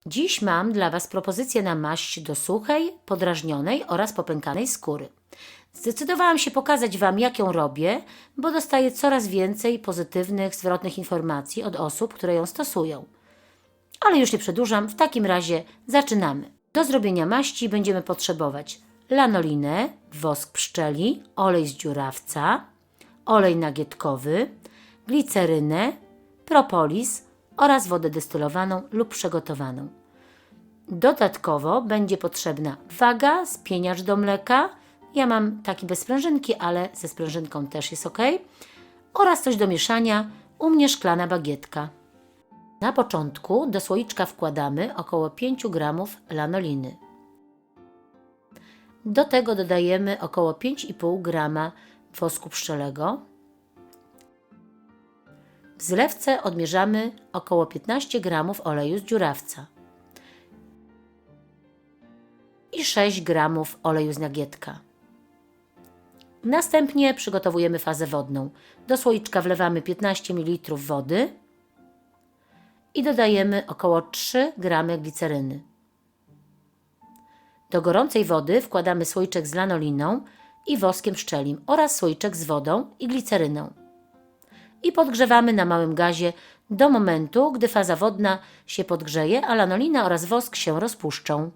Dziś mam dla Was propozycję na maść do suchej, podrażnionej oraz popękanej skóry. Zdecydowałam się pokazać Wam, jak ją robię, bo dostaję coraz więcej pozytywnych, zwrotnych informacji od osób, które ją stosują. Ale już nie przedłużam, w takim razie zaczynamy. Do zrobienia maści będziemy potrzebować lanolinę, wosk pszczeli, olej z dziurawca, olej nagietkowy, glicerynę, propolis oraz wodę destylowaną lub przygotowaną. Dodatkowo będzie potrzebna waga, spieniacz do mleka. Ja mam taki bez sprężynki, ale ze sprężynką też jest ok. Oraz coś do mieszania, u mnie szklana bagietka. Na początku do słoiczka wkładamy około 5 g lanoliny. Do tego dodajemy około 5,5 g wosku pszczelego. W zlewce odmierzamy około 15 g oleju z dziurawca i 6 g oleju z nagietka. Następnie przygotowujemy fazę wodną. Do słoiczka wlewamy 15 ml wody i dodajemy około 3 g gliceryny. Do gorącej wody wkładamy słoiczek z lanoliną i woskiem pszczelim oraz słoiczek z wodą i gliceryną. I podgrzewamy na małym gazie do momentu, gdy faza wodna się podgrzeje, a lanolina oraz wosk się rozpuszczą.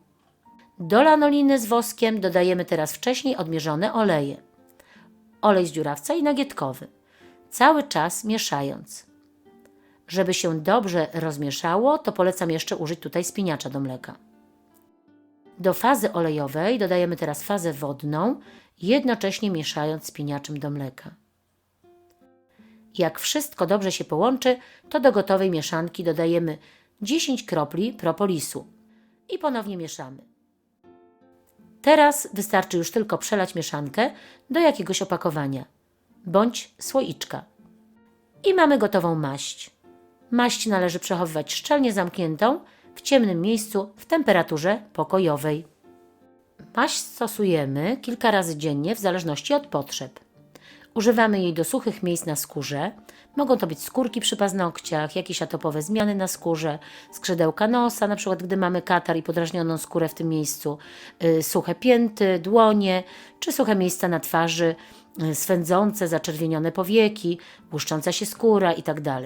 Do lanoliny z woskiem dodajemy teraz wcześniej odmierzone oleje. Olej z dziurawca i nagietkowy. Cały czas mieszając. Żeby się dobrze rozmieszało, to polecam jeszcze użyć tutaj spieniacza do mleka. Do fazy olejowej dodajemy teraz fazę wodną, jednocześnie mieszając spieniaczem do mleka. Jak wszystko dobrze się połączy, to do gotowej mieszanki dodajemy 10 kropli propolisu i ponownie mieszamy. Teraz wystarczy już tylko przelać mieszankę do jakiegoś opakowania bądź słoiczka. I mamy gotową maść. Maść należy przechowywać szczelnie zamkniętą w ciemnym miejscu w temperaturze pokojowej. Maść stosujemy kilka razy dziennie w zależności od potrzeb. Używamy jej do suchych miejsc na skórze. Mogą to być skórki przy paznokciach, jakieś atopowe zmiany na skórze, skrzydełka nosa, na przykład gdy mamy katar i podrażnioną skórę w tym miejscu, suche pięty, dłonie, czy suche miejsca na twarzy, swędzące, zaczerwienione powieki, błyszcząca się skóra itd.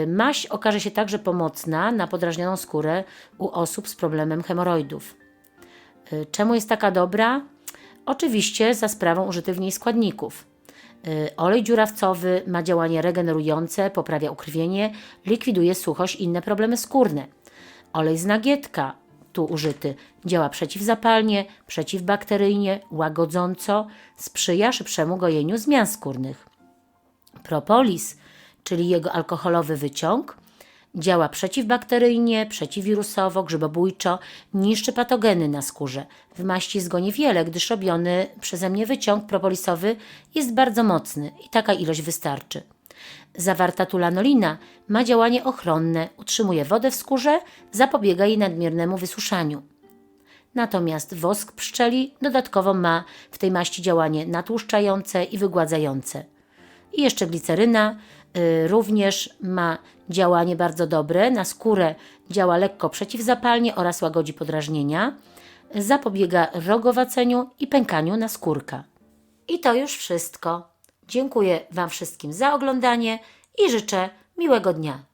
Maść okaże się także pomocna na podrażnioną skórę u osób z problemem hemoroidów. Czemu jest taka dobra? Oczywiście za sprawą użytych w niej składników. Olej dziurawcowy ma działanie regenerujące, poprawia ukrwienie, likwiduje suchość i inne problemy skórne. Olej z nagietka, tu użyty, działa przeciwzapalnie, przeciwbakteryjnie, łagodząco, sprzyja szybszemu gojeniu zmian skórnych. Propolis, czyli jego alkoholowy wyciąg, działa przeciwbakteryjnie, przeciwwirusowo, grzybobójczo, niszczy patogeny na skórze. W maści jest go niewiele, gdyż robiony przeze mnie wyciąg propolisowy jest bardzo mocny i taka ilość wystarczy. Zawarta tu lanolina ma działanie ochronne, utrzymuje wodę w skórze, zapobiega jej nadmiernemu wysuszaniu. Natomiast wosk pszczeli dodatkowo ma w tej maści działanie natłuszczające i wygładzające. I jeszcze gliceryna również ma działanie bardzo dobre. Na skórę działa lekko przeciwzapalnie oraz łagodzi podrażnienia. Zapobiega rogowaceniu i pękaniu naskórka. I to już wszystko. Dziękuję Wam wszystkim za oglądanie i życzę miłego dnia.